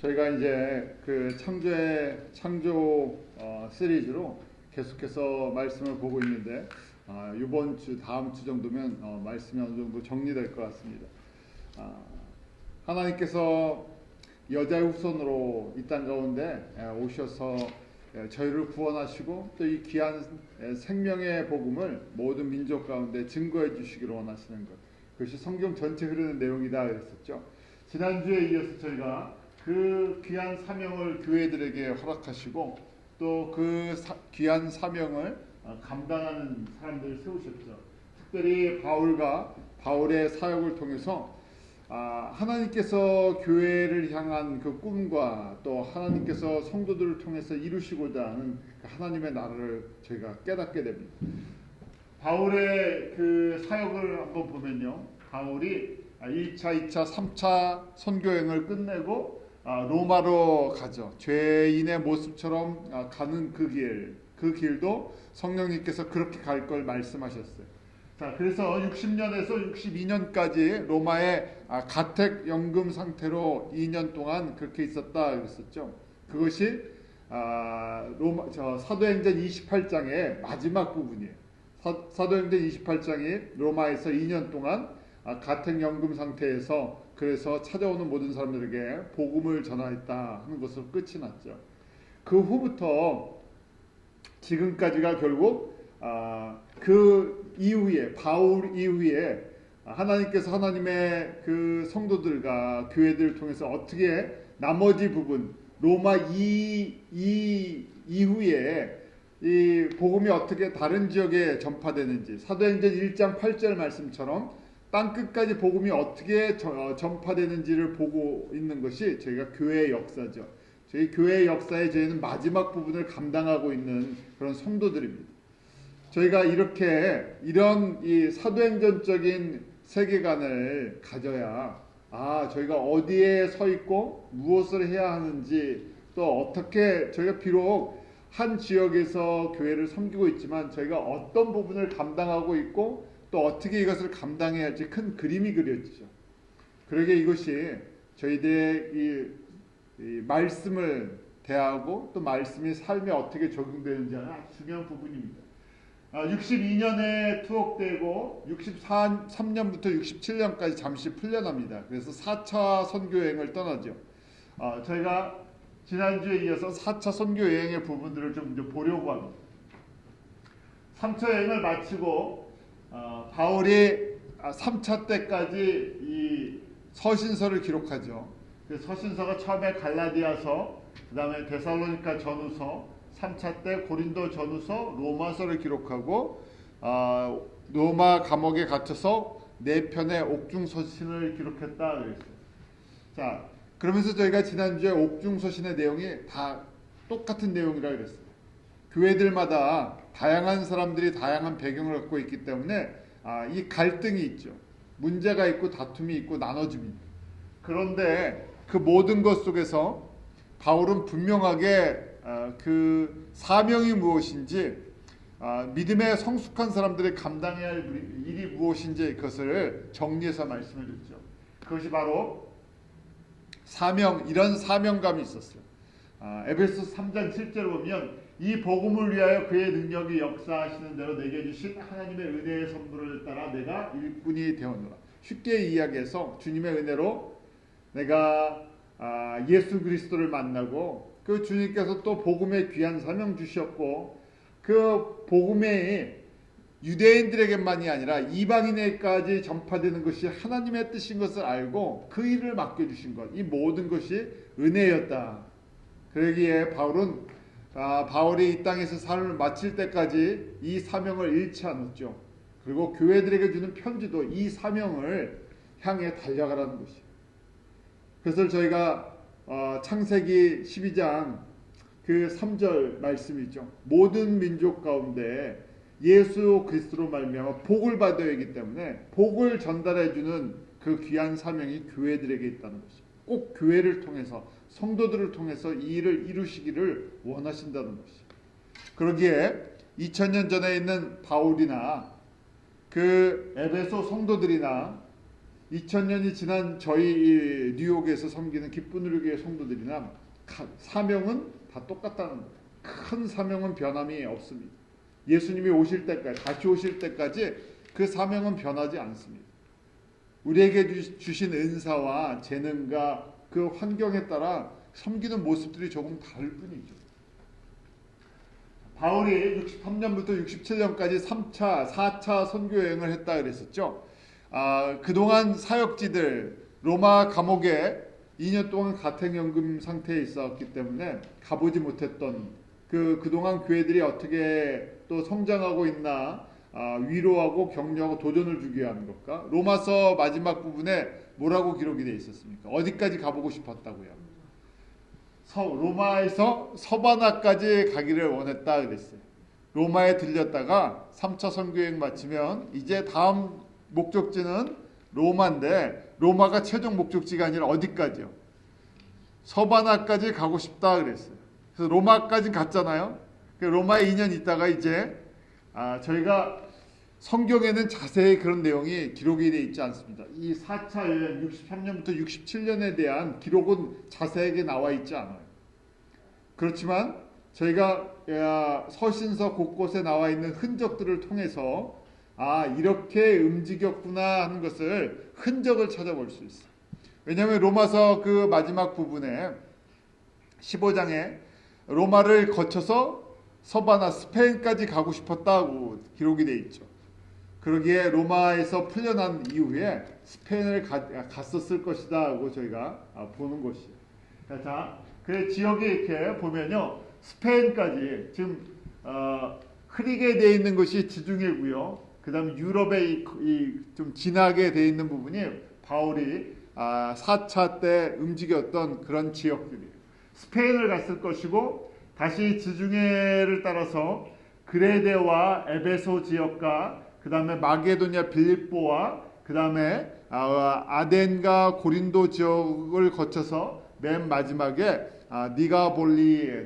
저희가 이제 그 창조 시리즈로 계속해서 말씀을 보고 있는데 이번 주 다음 주 정도면 말씀이 어느 정도 정리될 것 같습니다. 아, 하나님께서 여자의 후손으로 이 땅 가운데 오셔서 저희를 구원하시고 또 이 귀한 생명의 복음을 모든 민족 가운데 증거해 주시기를 원하시는 것, 그것이 성경 전체 흐르는 내용이다 그랬었죠. 지난주에 이어서 저희가 그 귀한 사명을 교회들에게 허락하시고 또 그 귀한 사명을 감당하는 사람들을 세우셨죠. 특별히 바울의 사역을 통해서 하나님께서 교회를 향한 그 꿈과 또 하나님께서 성도들을 통해서 이루시고자 하는 하나님의 나라를 저희가 깨닫게 됩니다. 바울의 그 사역을 한번 보면요, 바울이 1차, 2차, 3차 선교행을 끝내고 로마로 가죠. 죄인의 모습처럼 가는 그 길도 성령님께서 그렇게 갈 걸 말씀하셨어요. 자, 그래서 60년에서 62년까지 로마의 가택연금 상태로 2년 동안 그렇게 있었다 그랬었죠. 그것이 사도행전 28장의 마지막 부분이에요. 사도행전 28장이 로마에서 2년 동안 가택연금 상태에서 그래서 찾아오는 모든 사람들에게 복음을 전하였다 하는 것으로 끝이 났죠. 그 후부터 지금까지가 결국 그 이후에, 바울 이후에 하나님께서 하나님의 그 성도들과 교회들을 통해서 어떻게 나머지 부분 로마 이후에 이 복음이 어떻게 다른 지역에 전파되는지, 사도행전 1장 8절 말씀처럼 땅끝까지 복음이 어떻게 전파되는지를 보고 있는 것이 저희가 교회의 역사죠. 저희 교회의 역사에 저희는 마지막 부분을 감당하고 있는 그런 성도들입니다. 저희가 이런 이 사도행전적인 세계관을 가져야 저희가 어디에 서 있고 무엇을 해야 하는지, 또 어떻게 저희가 비록 한 지역에서 교회를 섬기고 있지만 저희가 어떤 부분을 감당하고 있고 또 어떻게 이것을 감당해야 할지 큰 그림이 그려지죠. 그러게 이것이 저희들의 이 말씀을 대하고 또 말씀이 삶에 어떻게 적용되는지 하는 아주 중요한 부분입니다. 62년에 투옥되고 63년부터 67년까지 잠시 풀려납니다. 그래서 4차 선교여행을 떠나죠. 저희가 지난주에 이어서 4차 선교여행의 부분들을 좀 이제 보려고 합니다. 3차 여행을 마치고 바울이 3차 때까지 이 서신서를 기록하죠. 그 서신서가 처음에 갈라디아서, 그 다음에 데살로니가 전후서, 3차 때 고린도 전후서, 로마서를 기록하고 로마 감옥에 갇혀서 4편의 옥중서신을 기록했다 그랬어요. 자, 그러면서 저희가 지난주에 옥중서신의 내용이 다 똑같은 내용이라 그랬어요. 교회들마다 다양한 사람들이 다양한 배경을 갖고 있기 때문에 이 갈등이 있죠. 문제가 있고 다툼이 있고 나눠짐이 있고. 그런데 그 모든 것 속에서 바울은 분명하게 그 사명이 무엇인지, 믿음에 성숙한 사람들이 감당해야 할 일이 무엇인지 그것을 정리해서 말씀해 줬죠. 그것이 바로 이런 사명감이 있었어요. 에베소서 3장 7절을 보면 이 복음을 위하여 그의 능력이 역사하시는 대로 내게 주신 하나님의 은혜의 선물을 따라 내가 일꾼이 되었노라. 쉽게 이야기해서 주님의 은혜로 내가 예수 그리스도를 만나고 그 주님께서 또 복음의 귀한 사명 주셨고 그 복음이 유대인들에게만이 아니라 이방인에게까지 전파되는 것이 하나님의 뜻인 것을 알고 그 일을 맡겨주신 것, 이 모든 것이 은혜였다. 그러기에 바울이 이 땅에서 삶을 마칠 때까지 이 사명을 잃지 않았죠. 그리고 교회들에게 주는 편지도 이 사명을 향해 달려가라는 것이에요. 그것을 저희가 창세기 12장 그 3절 말씀이 있죠. 모든 민족 가운데 예수 그리스도로 말미암아 복을 받아야 하기 때문에 복을 전달해 주는 그 귀한 사명이 교회들에게 있다는 것이죠. 꼭 교회를 통해서, 성도들을 통해서 이 일을 이루시기를 원하신다는 것이죠. 그러기에 2000년 전에 있는 바울이나 그 에베소 성도들이나 2000년이 지난 저희 이 뉴욕에서 섬기는 기쁜 우리 교회 성도들이나 사명은 다 똑같다는 거예요. 큰 사명은 변함이 없습니다. 예수님이 오실 때까지, 다시 오실 때까지 그 사명은 변하지 않습니다. 우리에게 주신 은사와 재능과 그 환경에 따라 섬기는 모습들이 조금 다를 뿐이죠. 바울이 63년부터 67년까지 3차, 4차 선교 여행을 했다 그랬었죠. 그동안 사역지들 로마 감옥에 2년 동안 가택연금 상태에 있었기 때문에 가보지 못했던 그동안 교회들이 어떻게 또 성장하고 있나 위로하고 격려하고 도전을 주기 위한 것과 로마서 마지막 부분에 뭐라고 기록이 되어 있었습니까? 어디까지 가보고 싶었다고요? 로마에서 서바나까지 가기를 원했다 그랬어요. 로마에 들렸다가 3차 선교여행 마치면 이제 다음 목적지는 로마인데 로마가 최종 목적지가 아니라 어디까지요? 서바나까지 가고 싶다 그랬어요. 그래서 로마까지 갔잖아요. 로마에 2년 있다가 이제 저희가 성경에는 자세히 그런 내용이 기록이 되어 있지 않습니다. 이 4차 여행 63년부터 67년에 대한 기록은 자세하게 나와 있지 않아요. 그렇지만 저희가 서신서 곳곳에 나와 있는 흔적들을 통해서 이렇게 움직였구나 하는 것을 흔적을 찾아볼 수 있어요. 왜냐하면 로마서 그 마지막 부분에 15장에 로마를 거쳐서 서바나 스페인까지 가고 싶었다고 기록이 되어 있죠. 그러기에 로마에서 풀려난 이후에 스페인을 갔었을 것이다 하고 저희가 보는 것이에요. 자, 그 지역에 이렇게 보면요, 스페인까지 지금 흐리게 되어 있는 것이 지중해고요. 그 다음에 유럽에 좀 진하게 되어 있는 부분이 바울이 4차 때 움직였던 그런 지역들이에요. 스페인을 갔을 것이고 다시 지중해를 따라서 그레데와 에베소 지역과 그 다음에 마게도냐 빌립보와 그 다음에 아덴과 고린도 지역을 거쳐서 맨 마지막에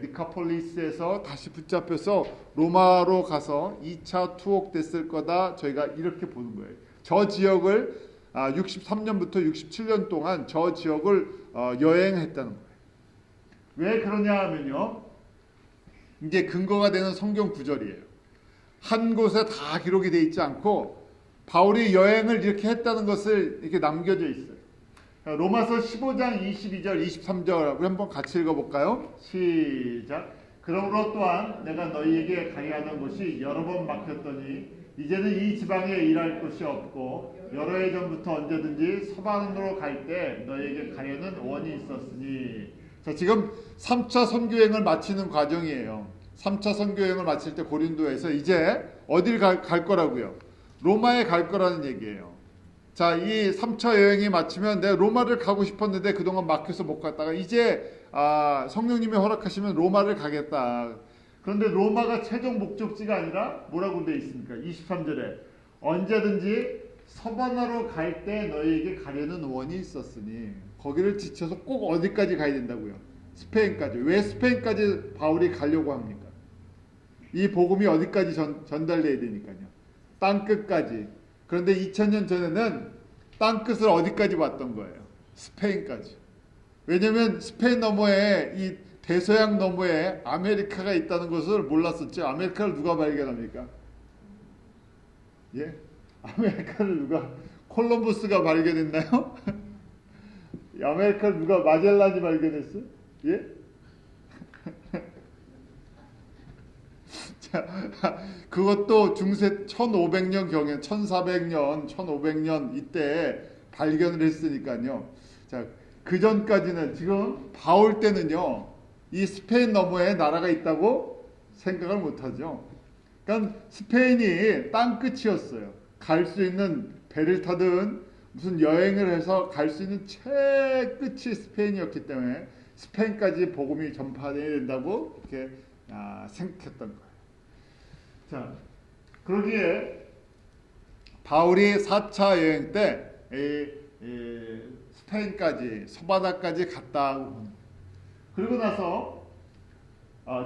니카폴리스에서 다시 붙잡혀서 로마로 가서 2차 투옥됐을 거다. 저희가 이렇게 보는 거예요. 저 지역을 63년부터 67년 동안 저 지역을 여행했다는 거예요. 왜 그러냐 하면요, 이제 근거가 되는 성경 구절이에요. 한 곳에 다 기록이 되어 있지 않고 바울이 여행을 이렇게 했다는 것을 이렇게 남겨져 있어요. 로마서 15장 22절 23절 우리 한번 같이 읽어볼까요? 시작. 그러므로 또한 내가 너희에게 가리하는 곳이 여러 번 막혔더니 이제는 이 지방에 일할 곳이 없고 여러 해 전부터 언제든지 서방으로 갈 때 너희에게 가려는 원이 있었으니. 자, 지금 3차 선교여행을 마치는 과정이에요. 3차 선교여행을 마칠 때 고린도에서 이제 어딜 갈 거라고요? 로마에 갈 거라는 얘기예요. 자, 이 3차 여행이 마치면 내가 로마를 가고 싶었는데 그동안 막혀서 못 갔다가 이제 성령님이 허락하시면 로마를 가겠다. 그런데 로마가 최종 목적지가 아니라 뭐라고 되어 있습니까? 23절에 언제든지 서바나로 갈 때 너희에게 가려는 원이 있었으니. 거기를 지쳐서 꼭 어디까지 가야 된다고요? 스페인까지. 왜 스페인까지 바울이 가려고 합니까? 이 복음이 어디까지 전달돼야 되니까요. 땅끝까지. 그런데 2000년 전에는 땅끝을 어디까지 봤던 거예요? 스페인까지. 왜냐하면 스페인 너머에 이 대서양 너머에 아메리카가 있다는 것을 몰랐었죠. 아메리카를 누가 발견합니까? 예? 아메리카를 누가, 콜럼버스가 발견했나요? 아메리카를 누가, 마젤란이 발견했어요? 예? 자, 그것도 중세 1500년 경에 1400년, 1500년 이때 발견을 했으니까요. 자, 그 전까지는 지금 바울 때는요, 이 스페인 너머에 나라가 있다고 생각을 못하죠. 그러니까 스페인이 땅끝이었어요. 갈 수 있는 배를 타든 무슨 여행을 해서 갈 수 있는 최끝이 스페인이었기 때문에 스페인까지 복음이 전파되어야 된다고 이렇게 생각했던 거예요. 자, 그러기에 바울이 4차 여행 때 스페인까지, 서바나까지 갔다. 그리고 나서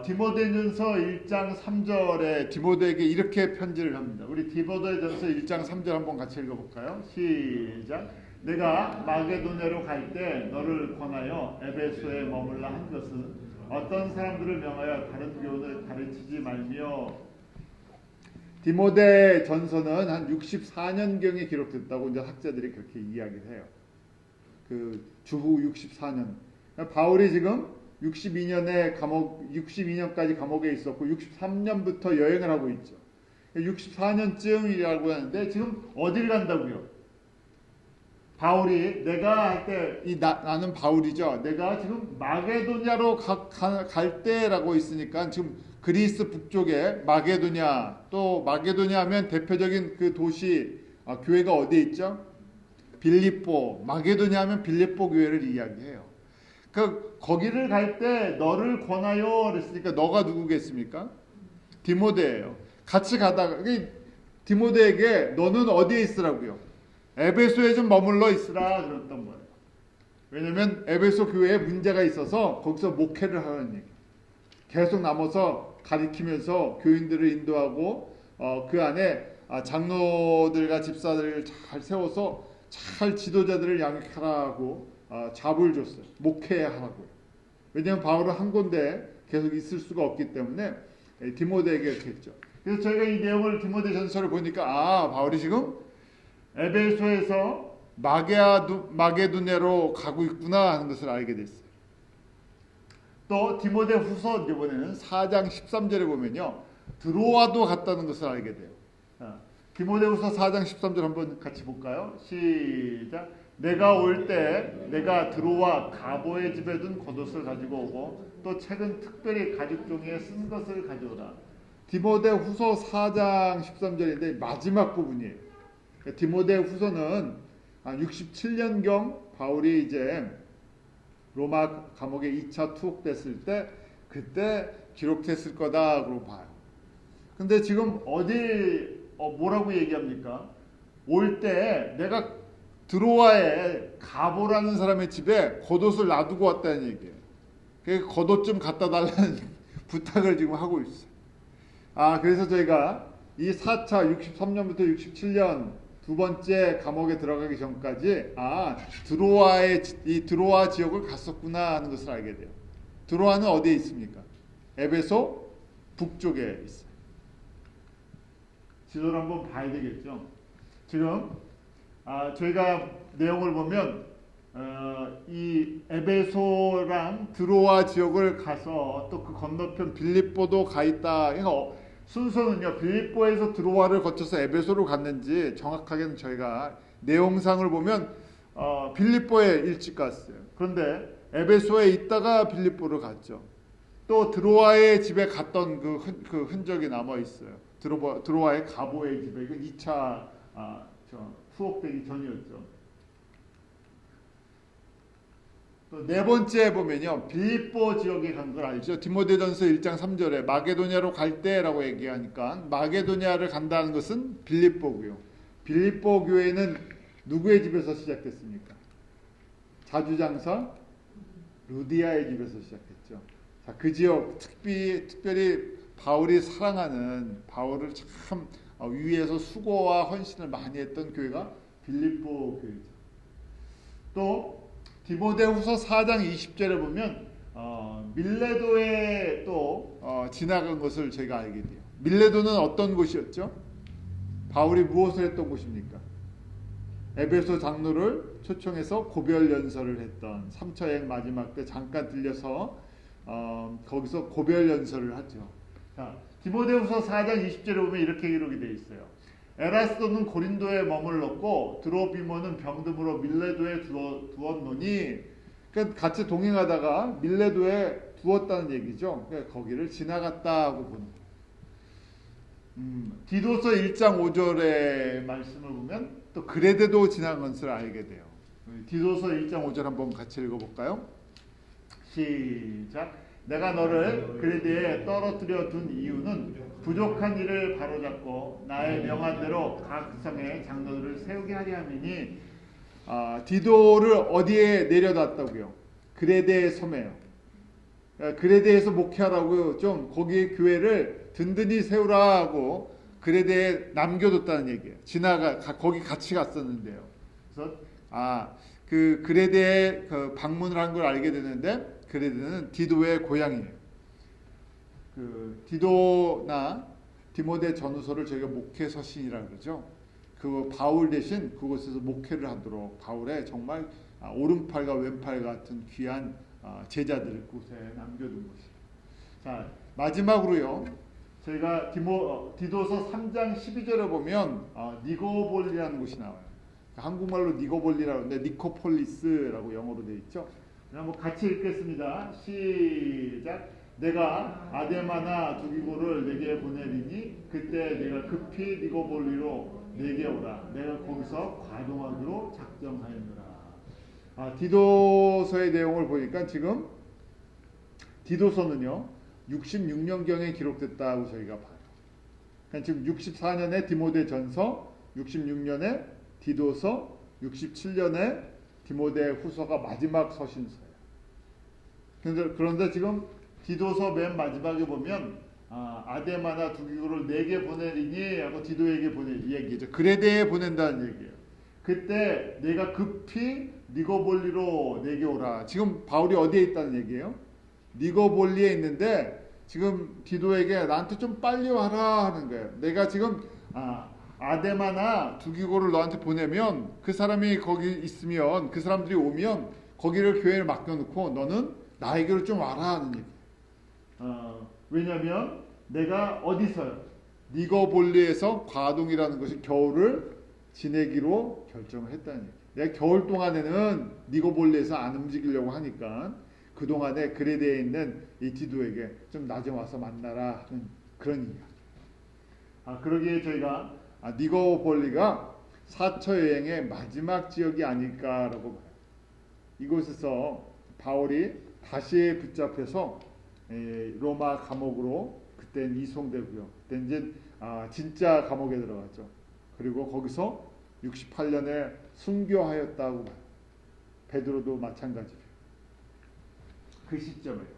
디모데전서 1장 3절에 디모데에게 이렇게 편지를 합니다. 우리 디모데전서 1장 3절 한번 같이 읽어볼까요? 시작. 내가 마게도냐로 갈 때 너를 권하여 에베소에 머물라 한 것은 어떤 사람들을 명하여 다른 교훈을 가르치지 말며. 디모데 전서는 한 64년경에 기록됐다고 이제 학자들이 그렇게 이야기를 해요. 그 주후 64년. 바울이 지금 62년까지 감옥에 있었고 63년부터 여행을 하고 있죠. 64년쯤이라고 하는데 지금 어딜 간다고요? 바울이 내가 할 때 나는 바울이죠. 내가 지금 마게도냐로 갈 때라고 있으니까 지금 그리스 북쪽에 마게도냐, 또 마게도냐 하면 대표적인 그 도시 교회가 어디에 있죠? 빌립보. 마게도냐 하면 빌립보 교회를 이야기해요. 거기를 갈 때 너를 권하여 그랬으니까 너가 누구겠습니까? 디모데예요. 같이 가다가 디모데에게 너는 어디에 있으라고요? 에베소에 좀 머물러 있으라 그랬던 거예요. 왜냐하면 에베소 교회에 문제가 있어서 거기서 목회를 하는 얘기. 계속 남아서 가리키면서 교인들을 인도하고 그 안에 장로들과 집사들을 잘 세워서 잘 지도자들을 양육하라고 잡을 줬어요. 목회하라고요. 왜냐하면 바울은 한 군데 계속 있을 수가 없기 때문에 디모데에게 이렇게 했죠. 그래서 저희가 이 내용을 디모데 전서를 보니까 바울이 지금 에베소에서 마게도냐로 가고 있구나 하는 것을 알게 됐어요. 또 디모데 후서 이번에는 4장 13절에 보면요. 드로아도 갔다는 것을 알게 돼요. 디모데 후서 4장 13절 한번 같이 볼까요? 시작. 내가 올 때 내가 드로아 가보의 집에 둔 겉옷을 가지고 오고 또 책은 특별히 가죽 종이에 쓴 것을 가져오라. 디모데 후서 4장 13절인데 마지막 부분이에요. 디모데 후서는 67년경 바울이 이제 로마 감옥에 2차 투옥됐을 때 그때 기록됐을 거다라고 봐요. 근데 지금 뭐라고 얘기합니까? 올 때 내가 드로아에 가보라는 사람의 집에 겉옷을 놔두고 왔다는 얘기예요. 그 겉옷 좀 갖다 달라는 부탁을 지금 하고 있어요. 그래서 저희가 이 4차 63년부터 67년 두 번째 감옥에 들어가기 전까지 이 드로아 지역을 갔었구나 하는 것을 알게 돼요. 드로아는 어디에 있습니까? 에베소 북쪽에 있어요. 지도를 한번 봐야 되겠죠. 지금 저희가 내용을 보면 이 에베소랑 드로아 지역을 가서 또 그 건너편 빌립보도 가 있다. 그러니까 순서는요. 빌립보에서 드로아를 거쳐서 에베소로 갔는지 정확하게는 저희가 내용상을 보면 빌립보에 일찍 갔어요. 그런데 에베소에 있다가 빌립보로 갔죠. 또 드로아의 집에 갔던 그 흔적이 남아 있어요. 드로아의 가보의 집에 이건 2차 투옥되기 전이었죠. 또 네 번째 보면요. 빌립보 지역에 간 걸 알죠. 디모데전서 1장 3절에 마게도냐로 갈 때라고 얘기하니까 마게도냐를 간다는 것은 빌립보고요. 빌립보 교회는 누구의 집에서 시작됐습니까? 자주장사 루디아의 집에서 시작했죠. 자, 그 지역 특별히 바울이 사랑하는 바울을 참 위에서 수고와 헌신을 많이 했던 교회가 빌립보 교회죠. 또 디모데후서 4장 20절에 보면 밀레도에 또 지나간 것을 저희가 알게 돼요. 밀레도는 어떤 곳이었죠? 바울이 무엇을 했던 곳입니까? 에베소 장로를 초청해서 고별 연설을 했던 3차 여행 마지막 때 잠깐 들려서 거기서 고별 연설을 하죠. 자, 디모데후서 4장 20절에 보면 이렇게 기록이 되어 있어요. 에라스도는 고린도에 머물렀고 드로비모는 병듦으로 밀레도에 두었노니, 그러니까 같이 동행하다가 밀레도에 두었다는 얘기죠. 그러니까 거기를 지나갔다고 보는 거예요. 디도서 1장 5절의 말씀을 보면 또 그레데도 지나간 것을 알게 돼요. 디도서 1장 5절 한번 같이 읽어볼까요? 시작. 내가 너를 그레데에 떨어뜨려 둔 이유는 부족한 일을 바로잡고 나의 명한대로 각 성의 장로들을 세우게 하려 함이니. 디도를 어디에 내려놨다고요? 그레데 섬에요. 그레데에서 목회하라고 좀 거기 교회를 든든히 세우라고 그레데에 남겨뒀다는 얘기예요. 거기 같이 갔었는데요. 그래서 그 그레데에 그 방문을 한 걸 알게 되는데 그레데는 디도의 고향이에요. 그 디도나 디모데 전후서를 저희가 목회 서신이라 그러죠. 그 바울 대신 그곳에서 목회를 하도록 바울의 정말 오른팔과 왼팔 같은 귀한 제자들을 그곳에 남겨둔 것이에요. 자, 마지막으로요. 저희가 디도서 3장 12절에 보면 니고볼리라는 곳이 나와요. 한국말로 니고볼리라고 하는데 니코폴리스라고 영어로 되어 있죠. 한번 같이 읽겠습니다. 시작. 내가 아데마나 두기고를 내게 보내리니 그때 내가 급히 니고볼리로 내게 오라. 내가 거기서 과동하기로 작정하였노라. 디도서의 내용을 보니까 지금 디도서는요 66년경에 기록됐다고 저희가 봐요. 그러니까 지금 64년에 디모데 전서, 66년에 디도서, 67년에 디모데 후서가 마지막 서신서예요. 그런데 지금 디도서 맨 마지막에 보면 아데마나 두기고를 내게 보내리니 하고 디도에게 보낼 얘기죠. 그레데에 보낸다는 얘기예요. 그때 내가 급히 니고볼리로 내게 오라. 지금 바울이 어디에 있다는 얘기예요? 니고볼리에 있는데 지금 디도에게 나한테 좀 빨리 와라 하는 거예요. 내가 지금 아데마나 두기고를 너한테 보내면 그 사람이 거기 있으면 그 사람들이 오면 거기를 교회를 맡겨놓고 너는 나에게로 좀 와라 하는 얘기예요. 왜냐하면 내가 어디서요? 니고볼리에서 과동이라는 것이 겨울을 지내기로 결정을 했다는 얘기예요. 내가 겨울 동안에는 니고볼리에서 안 움직이려고 하니까 그동안에 그레데에 있는 이 디도에게 좀 낮에 와서 만나라 하는 그런 이야기. 그러기에 저희가 니고볼리가 사처 여행의 마지막 지역이 아닐까라고 봐요. 이곳에서 바울이 다시 붙잡혀서 로마 감옥으로 그때는 이송되고요. 그때 이제 진짜 감옥에 들어갔죠. 그리고 거기서 68년에 순교하였다고 봐요. 베드로도 마찬가지예요. 그 시점에요.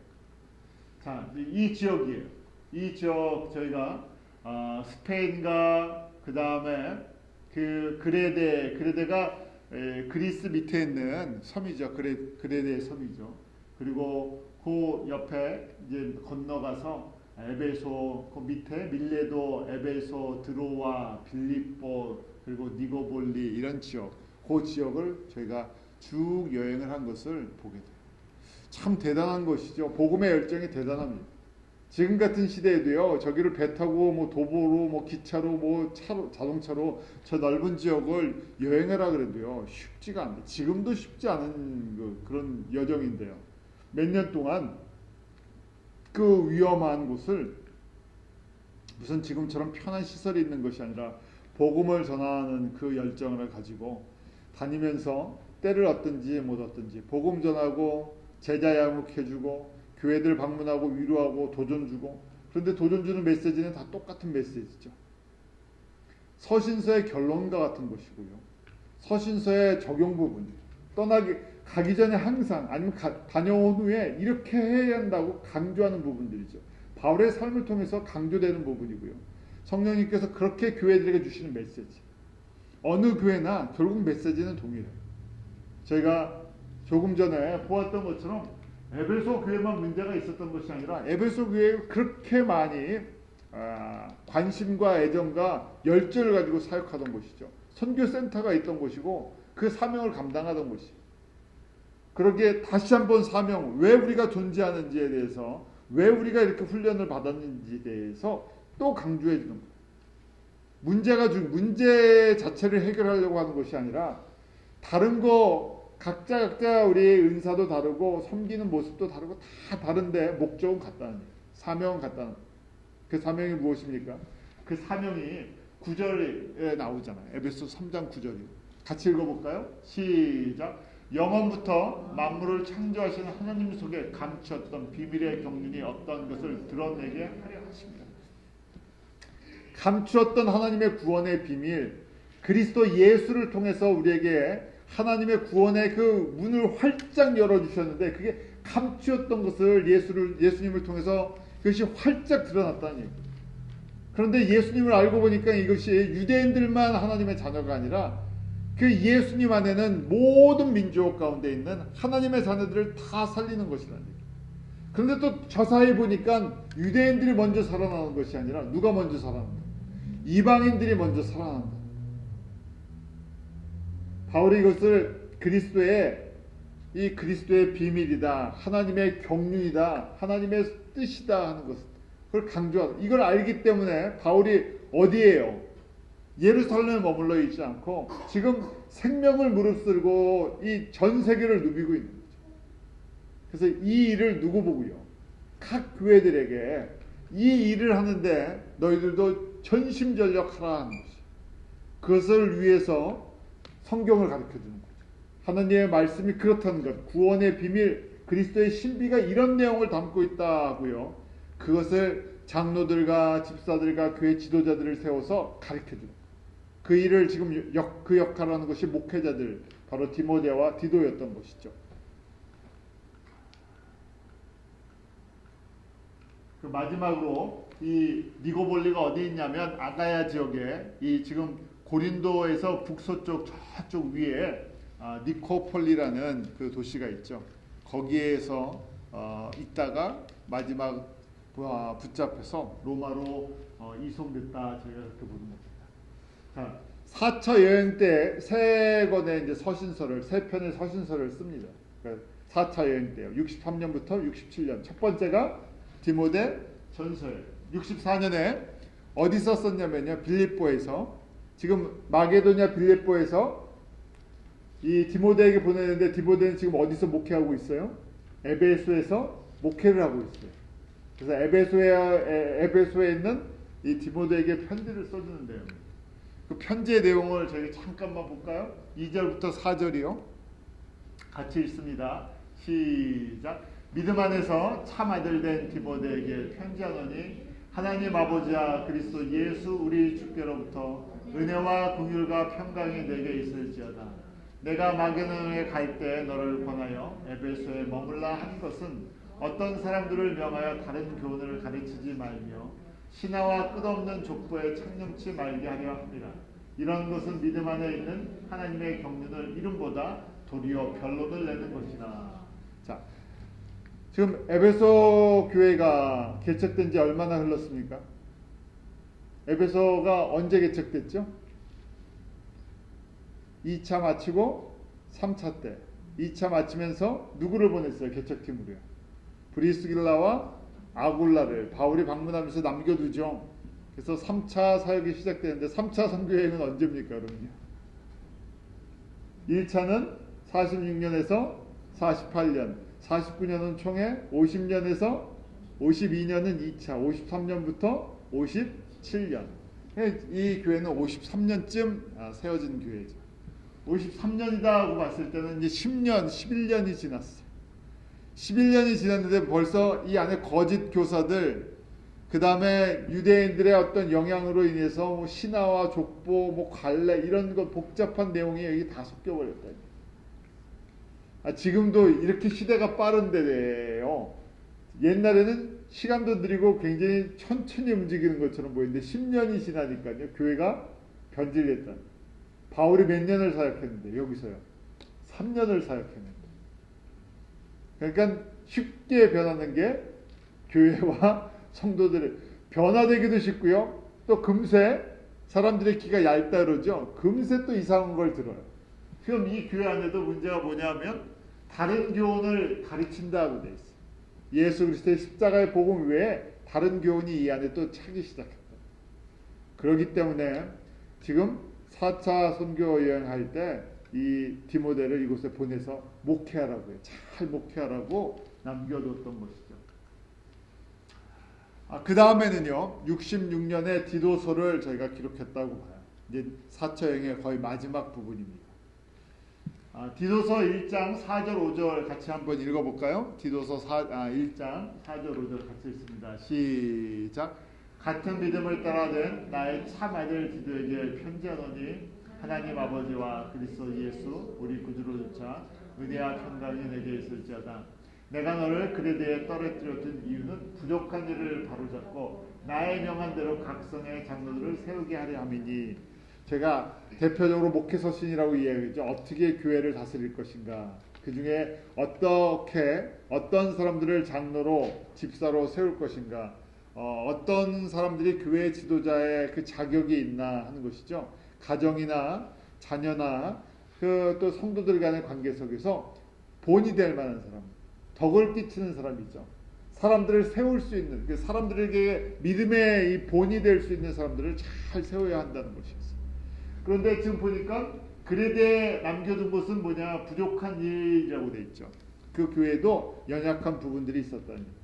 자, 이 지역이에요. 이 지역 저희가 스페인과 그 다음에 그 그레데가 그리스 밑에 있는 섬이죠. 그레데의 섬이죠. 그리고 그 옆에 이제 건너가서 에베소 그 밑에 밀레도, 에베소, 드로아, 빌립보 그리고 니고볼리 이런 지역, 그 지역을 저희가 쭉 여행을 한 것을 보게 돼요. 참 대단한 것이죠. 복음의 열정이 대단합니다. 지금 같은 시대에도요, 저기를 배 타고 뭐 도보로 뭐 기차로 뭐 자동차로 저 넓은 지역을 여행하라 그래도요 쉽지가 않아요. 지금도 쉽지 않은 그런 여정인데요. 몇 년 동안 그 위험한 곳을 무슨 지금처럼 편한 시설이 있는 것이 아니라 복음을 전하는 그 열정을 가지고 다니면서 때를 얻든지 못 얻든지 복음 전하고 제자 양육해주고 교회들 방문하고 위로하고 도전 주고. 그런데 도전 주는 메시지는 다 똑같은 메시지죠. 서신서의 결론과 같은 것이고요. 서신서의 적용 부분이에요. 가기 전에 항상 아니면 다녀온 후에 이렇게 해야 한다고 강조하는 부분들이죠. 바울의 삶을 통해서 강조되는 부분이고요. 성령님께서 그렇게 교회들에게 주시는 메시지. 어느 교회나 결국 메시지는 동일해요. 저희가 조금 전에 보았던 것처럼 에베소 교회만 문제가 있었던 것이 아니라 에베소 교회에 그렇게 많이 관심과 애정과 열정을 가지고 사역하던 곳이죠. 선교센터가 있던 곳이고 그 사명을 감당하던 곳이에요. 그러기에 다시 한번 사명, 왜 우리가 존재하는지에 대해서, 왜 우리가 이렇게 훈련을 받았는지에 대해서 또 강조해 주는 거예요. 문제 자체를 해결하려고 하는 것이 아니라 다른 거 각자 우리의 은사도 다르고 섬기는 모습도 다르고 다 다른데 목적은 같다는 거예요. 사명은 같다는 거예요. 그 사명이 무엇입니까? 그 사명이 9절에 나오잖아요. 에베소 3장 9절이요. 같이 읽어볼까요? 시작. 영원부터 만물을 창조하시는 하나님 속에 감추었던 비밀의 경륜이 어떤 것을 드러내게 하려 하십니다. 감추었던 하나님의 구원의 비밀, 그리스도 예수를 통해서 우리에게 하나님의 구원의 그 문을 활짝 열어주셨는데 그게 감추었던 것을 예수님을 통해서 그것이 활짝 드러났다는 얘기예요. 그런데 예수님을 알고 보니까 이것이 유대인들만 하나님의 자녀가 아니라 그 예수님 안에는 모든 민족 가운데 있는 하나님의 자녀들을 다 살리는 것이라는 얘기예요. 그런데 또 저 사이에 보니까 유대인들이 먼저 살아나는 것이 아니라 누가 먼저 살아난다? 이방인들이 먼저 살아난다. 바울이 이것을 그리스도의 비밀이다, 하나님의 경륜이다, 하나님의 뜻이다 하는 것을 그걸 강조하다. 이걸 알기 때문에 바울이 어디에요? 예루살렘에 머물러 있지 않고 지금 생명을 무릅쓰고 이 전 세계를 누비고 있는 거죠. 그래서 이 일을 누구 보고요? 각 교회들에게 이 일을 하는데 너희들도 전심전력하라 하는 것이. 그것을 위해서 성경을 가르쳐주는 거죠. 하나님의 말씀이 그렇다는 것, 구원의 비밀, 그리스도의 신비가 이런 내용을 담고 있다고요. 그것을 장로들과 집사들과 교회 지도자들을 세워서 가르쳐주는 그 일을 지금 그 역할을 하는 것이 목회자들, 바로 디모데와 디도였던 것이죠. 그 마지막으로 이 니고볼리가 어디 있냐면 아가야 지역에 이 지금 고린도에서 북서쪽 저쪽 위에 니코폴리라는 그 도시가 있죠. 거기에서 있다가 마지막 붙잡혀서 로마로 이송됐다. 저희가 그렇게 보는 겁니다. 자, 4차 여행 때 세 권의 이제 서신서를 세 편의 서신서를 씁니다. 그러니까 4차 여행 때요. 63년부터 67년. 첫 번째가 디모데 전서예요. 64년에 어디서 썼냐면요. 빌립보에서. 지금 마게도냐 빌립보에서 이 디모데에게 보내는데 디모데는 지금 어디서 목회하고 있어요? 에베소에서 목회를 하고 있어요. 그래서 에베소에 있는 이 디모데에게 편지를 써주는데요. 그 편지의 내용을 저희 잠깐만 볼까요? 2절부터 4절이요. 같이 읽습니다. 시작. 믿음 안에서 참 아들 된 디모데에게 편지하노니 하나님 아버지와 그리스도 예수 우리 주께로부터 은혜와 긍휼과 평강이 내게 있을지어다. 내가 마게도냐에 갈 때 너를 권하여 에베소에 머물라 한 것은 어떤 사람들을 명하여 다른 교훈을 가르치지 말며 신화와 끝없는 족보에 착념치 말게 하려 합니다. 이런 것은 믿음 안에 있는 하나님의 경륜을 이름보다 도리어 변론을 내는 것이라. 자, 지금 에베소 교회가 개척된 지 얼마나 흘렀습니까? 에베소가 언제 개척됐죠? 2차 마치고 3차 때 2차 마치면서 누구를 보냈어요? 개척팀으로요. 브리스길라와 아굴라를 바울이 방문하면서 남겨두죠. 그래서 3차 사역이 시작되는데 3차 선교여행은 언제입니까? 그럼요. 1차는 46년에서 48년, 49년은 총회, 50년에서 52년은 2차, 53년부터 57년. 이 교회는 53년쯤 세워진 교회죠. 53년이다 하고 봤을 때는 이제 10년, 11년이 지났어요. 11년이 지났는데 벌써 이 안에 거짓 교사들, 그 다음에 유대인들의 어떤 영향으로 인해서 뭐 신화와 족보, 뭐 관례 이런 것 복잡한 내용이 여기 다 섞여버렸다. 지금도 이렇게 시대가 빠른데요. 옛날에는 시간도 느리고 굉장히 천천히 움직이는 것처럼 보이는데 10년이 지나니까요. 교회가 변질됐다. 바울이 몇 년을 사역했는데 여기서요. 3년을 사역했는데. 그러니까 쉽게 변하는 게 교회와 성도들이 변화되기도 쉽고요. 또 금세 사람들의 귀가 얇다 그러죠. 금세 또 이상한 걸 들어요. 그럼 이 교회 안에도 문제가 뭐냐면 다른 교훈을 가르친다고 돼 있어요. 예수 그리스도의 십자가의 복음 외에 다른 교훈이 이 안에 또 차기 시작했다. 그렇기 때문에 지금 4차 선교 여행할 때 이 디모데를 이곳에 보내서 목회하라고 해요. 잘 목회하라고 남겨뒀던 것이죠. 그 다음에는요. 66년에 디도서를 저희가 기록했다고 봐요. 이제 4차 여행의 거의 마지막 부분입니다. 디도서 1장 4절 5절 같이 한번 읽어볼까요? 디도서 1장 4절 5절 같이 읽습니다. 시작. 같은 믿음을 따라된 나의 참 아들 디도에게 편지하노니 하나님 아버지와 그리스도 예수 우리 구주로조차 은혜와 평강이 내게 있을지어다. 내가 너를 그레데에 떨어뜨렸던 이유는 부족한 일을 바로잡고 나의 명한 대로 각성의 장로들을 세우게 하려 함이니. 제가 대표적으로 목회서신이라고 이야기하죠. 어떻게 교회를 다스릴 것인가. 그 중에 어떻게 어떤 사람들을 장로로 집사로 세울 것인가. 어떤 사람들이 교회 지도자의 그 자격이 있나 하는 것이죠. 가정이나 자녀나 그 또 성도들 간의 관계 속에서 본이 될 만한 사람, 덕을 끼치는 사람이죠. 사람들을 세울 수 있는, 그 사람들에게 믿음의 이 본이 될 수 있는 사람들을 잘 세워야 한다는 것이었어요. 그런데 지금 보니까 그레데에 남겨둔 것은 뭐냐? 부족한 일이라고 돼 있죠. 그 교회도 연약한 부분들이 있었다는 얘기죠.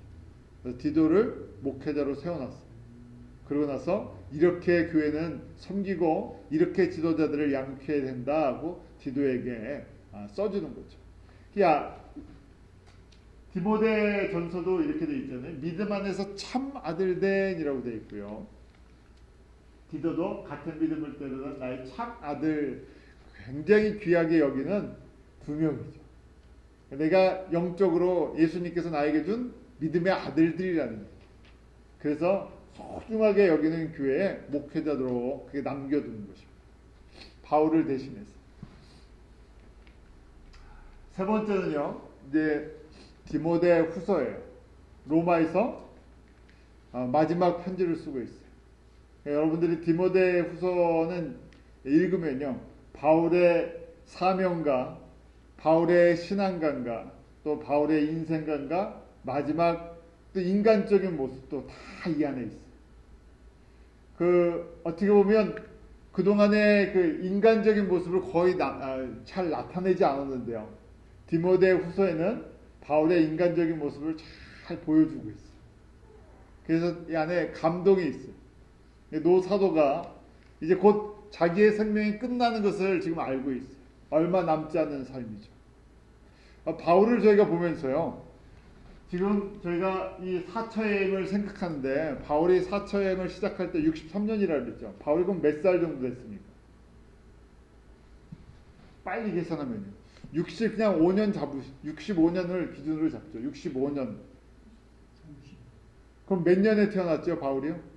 그래서 디도를 목회자로 세워놨어요. 그러고 나서 이렇게 교회는 섬기고 이렇게 지도자들을 양육해야 된다 하고 디도에게 써주는 거죠. 야, 디모데 전서도 이렇게 돼 있잖아요. 믿음 안에서 참 아들 된이라고 돼 있고요. 디도도 같은 믿음을 따르던 나의 참 아들, 굉장히 귀하게 여기는 두 명이죠. 내가 영적으로 예수님께서 나에게 준 믿음의 아들들이라는 거예요. 그래서 소중하게 여기는 교회에 목회자로 그게 남겨두는 것입니다. 바울을 대신해서. 세 번째는요, 이제 디모데 후서예요. 로마에서 마지막 편지를 쓰고 있어요. 여러분들이 디모데 후서는 읽으면요, 바울의 사명과 바울의 신앙관과 또 바울의 인생관과 마지막 또 인간적인 모습도 다 이 안에 있어요. 그 어떻게 보면 그동안의 그 인간적인 모습을 거의 잘 나타내지 않았는데요. 디모데 후서에는 바울의 인간적인 모습을 잘 보여주고 있어요. 그래서 이 안에 감동이 있어요. 노 사도가 이제 곧 자기의 생명이 끝나는 것을 지금 알고 있어요. 얼마 남지 않은 삶이죠. 바울을 저희가 보면서요, 지금 저희가 이 4차 여행을 생각하는데 바울이 4차 여행을 시작할 때 63년이라고 그랬죠. 바울이 그럼 몇 살 정도 됐습니까? 빨리 계산하면요. 65년을 기준으로 잡죠. 65년. 그럼 몇 년에 태어났죠, 바울이요?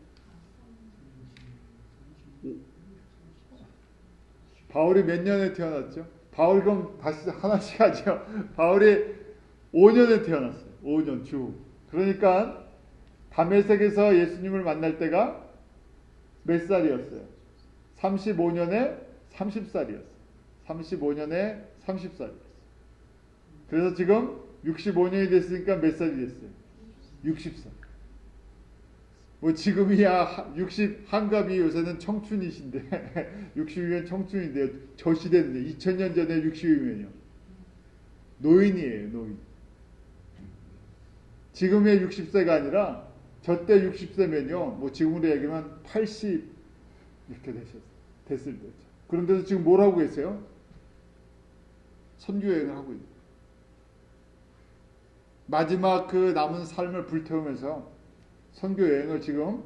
바울이 몇 년에 태어났죠? 바울이 그럼 다시 하나씩 하죠. 바울이 5년에 태어났어요. 5년 주. 그러니까 다메섹에서 예수님을 만날 때가 몇 살이었어요? 35년에 30살이었어요. 35년에 30살이었어요. 그래서 지금 65년이 됐으니까 몇 살이 됐어요? 60살. 뭐 지금이야 60 한갑이 요새는 청춘이신데 60이면 청춘인데요. 저 시대는 2000년 전에 60이면요. 노인이에요, 노인. 지금의 60세가 아니라 저때 60세면요. 뭐 지금으로 얘기하면 80 이렇게 됐을 때죠. 그런데도 지금 뭘 하고 계세요? 선교 여행을 하고 있는. 마지막 그 남은 삶을 불태우면서 선교 여행을 지금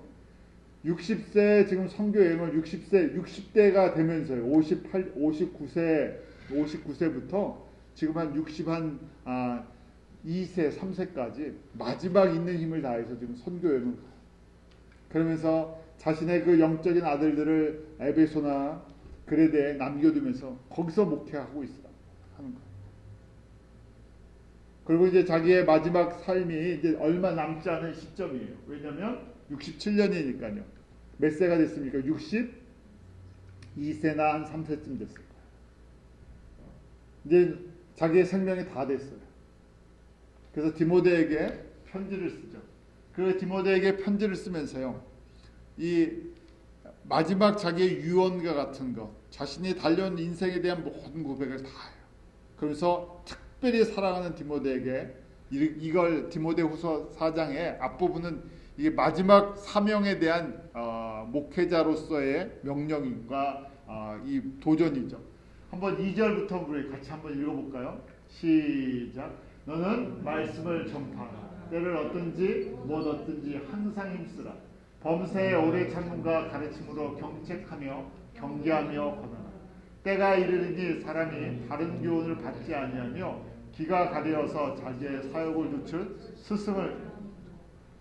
60세 지금 선교 여행을 60대가 되면서요. 59세부터 지금 한 2세, 3세까지 마지막 있는 힘을 다해서 지금 선교 여행을 가요. 그러면서 자신의 그 영적인 아들들을 에베소나 그레데에 남겨두면서 거기서 목회하고 있어 하는 거예요. 그리고 이제 자기의 마지막 삶이 이제 얼마 남지 않은 시점이에요. 왜냐하면 67년이니까요. 몇 세가 됐습니까? 62세나 한 3세쯤 됐을 거예요. 이제 자기의 생명이 다 됐어요. 그래서 디모데에게 편지를 쓰죠. 그 디모데에게 편지를 쓰면서요, 이 마지막 자기의 유언과 같은 것, 자신이 달려온 인생에 대한 모든 고백을 다 해요. 그래서 특별히 사랑하는 디모데에게 이걸 디모데후서 4장의 앞부분은 이게 마지막 사명에 대한 목회자로서의 명령과 이 도전이죠. 한번 2절부터 우리 같이 한번 읽어볼까요? 시작. 너는 말씀을 전파하라. 때를 얻든지 못 얻든지 항상 힘쓰라. 범사에 오래 참음과 가르침으로 경책하며 경계하며 권하라. 때가 이르니 사람이 다른 교훈을 받지 아니하며 기가 가려서 자기의 사욕을 늦출 스승을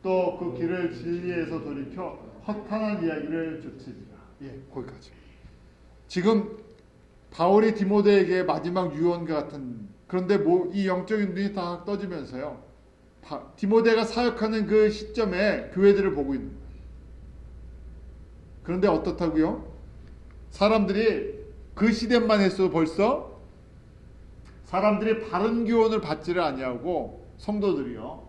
또 그 길을 진리에서 돌이켜 허탄한 이야기를 좇으리라. 예, 거기까지. 지금 바울이 디모데에게 마지막 유언과 같은, 그런데 이 영적인 눈이 다 떠지면서요, 디모데가 사역하는 그 시점에 교회들을 보고 있는 거예요. 그런데 어떻다고요? 사람들이 그 시대만 해서 벌써 사람들이 바른 교훈을 받지를 아니하고, 성도들이요,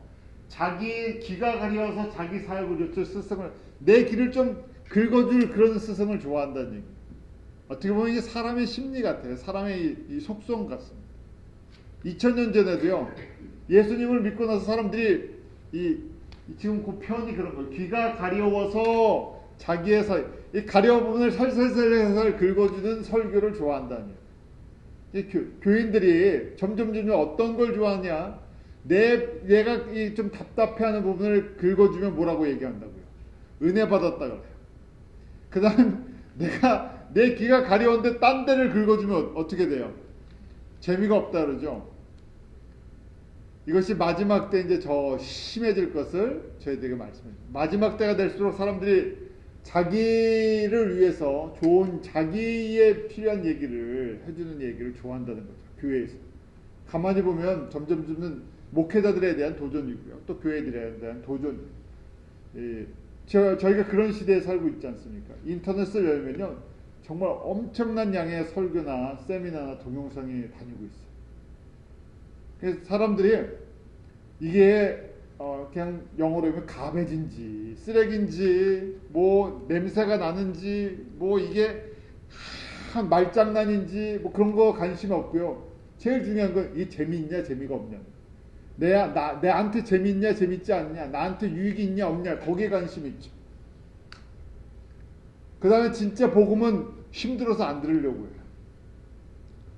자기 기가 가려워서 자기 사역을 위해서 스승을, 내 길을 좀 긁어줄 그런 스승을 좋아한다는 얘기. 어떻게 보면 이게 사람의 심리 같아요. 사람의 이 속성 같습니다. 2000년 전에도요, 예수님을 믿고 나서 사람들이 지금 그 표현이 그런 거예요. 귀가 가려워서 자기의 이 가려운 부분을 살살살살 긁어주는 설교를 좋아한다니. 교인들이 점점 어떤 걸 좋아하냐? 내가 좀 답답해하는 부분을 긁어주면 뭐라고 얘기한다고요? 은혜 받았다 그래요. 그 다음 내 귀가 가려운데 딴 데를 긁어주면 어떻게 돼요? 재미가 없다 그러죠. 이것이 마지막 때 이제 더 심해질 것을 저희들에게 말씀해요. 마지막 때가 될수록 사람들이 자기를 위해서 좋은, 자기에 필요한 얘기를 해주는 얘기를 좋아한다는 거죠. 교회에서. 가만히 보면 점점 목회자들에 대한 도전이고요. 또 교회들에 대한 도전. 저희가 그런 시대에 살고 있지 않습니까? 인터넷을 열면요, 정말 엄청난 양의 설교나 세미나나 동영상이 다니고 있어요. 그래서 사람들이 이게 그냥 영어로 하면 가베진지 쓰레기인지 뭐 냄새가 나는지 뭐 이게 말장난인지 뭐 그런 거 관심 없고요. 제일 중요한 건 이 재미있냐 재미가 없냐, 내한테 재미있냐 재미있지 않냐, 나한테 유익이 있냐 없냐, 거기에 관심이 있죠. 그 다음에 진짜 복음은 힘들어서 안 들으려고 해요.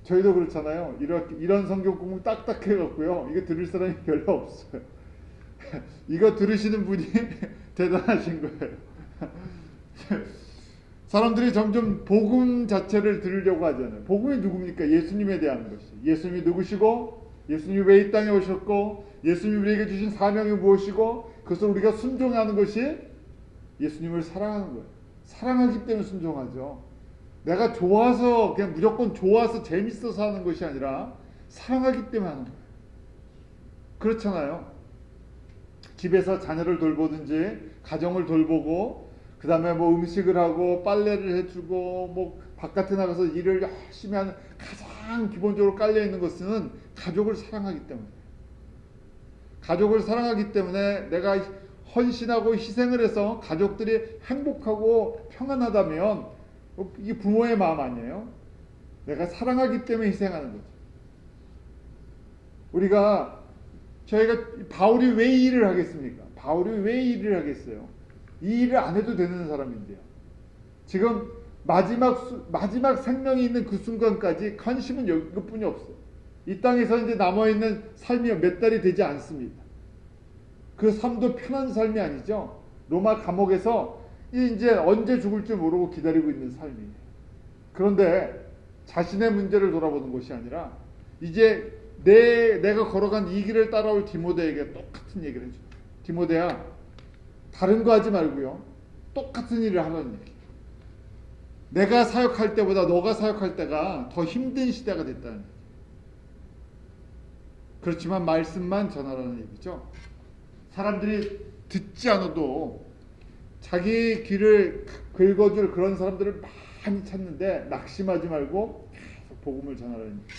저희도 그렇잖아요. 이런 성경 공부 딱딱해갖고요, 이거 들을 사람이 별로 없어요. 이거 들으시는 분이 대단하신 거예요. 사람들이 점점 복음 자체를 들으려고 하잖아요. 복음이 누굽니까? 예수님에 대한 것이. 예수님이 누구시고, 예수님이 왜 이 땅에 오셨고, 예수님이 우리에게 주신 사명이 무엇이고, 그것을 우리가 순종하는 것이 예수님을 사랑하는 거예요. 사랑하기 때문에 순종하죠. 내가 좋아서, 그냥 무조건 좋아서 재밌어서 하는 것이 아니라 사랑하기 때문에 하는 거예요. 그렇잖아요. 집에서 자녀를 돌보든지 가정을 돌보고, 그 다음에 뭐 음식을 하고 빨래를 해주고 뭐 바깥에 나가서 일을 열심히 하는, 가장 기본적으로 깔려있는 것은 가족을 사랑하기 때문에. 가족을 사랑하기 때문에 내가 헌신하고 희생을 해서 가족들이 행복하고 평안하다면 이게 부모의 마음 아니에요? 내가 사랑하기 때문에 희생하는 거죠. 저희가 바울이 왜 이 일을 하겠습니까? 바울이 왜 이 일을 하겠어요? 이 일을 안 해도 되는 사람인데요. 지금 마지막 생명이 있는 그 순간까지 관심은 이것뿐이 없어요. 이 땅에서 이제 남아있는 삶이 몇 달이 되지 않습니다. 그 삶도 편한 삶이 아니죠. 로마 감옥에서 이제 언제 죽을 줄 모르고 기다리고 있는 삶이에요. 그런데 자신의 문제를 돌아보는 것이 아니라 이제 내가 걸어간 이 길을 따라올 디모데에게 똑같은 얘기를 해줘요. 디모데야, 다른 거 하지 말고요, 똑같은 일을 하라는 얘기. 내가 사역할 때보다 너가 사역할 때가 더 힘든 시대가 됐다는 얘기. 그렇지만 말씀만 전하라는 얘기죠. 사람들이 듣지 않아도 자기 귀를 긁어줄 그런 사람들을 많이 찾는데 낙심하지 말고 계속 복음을 전하라는 얘기.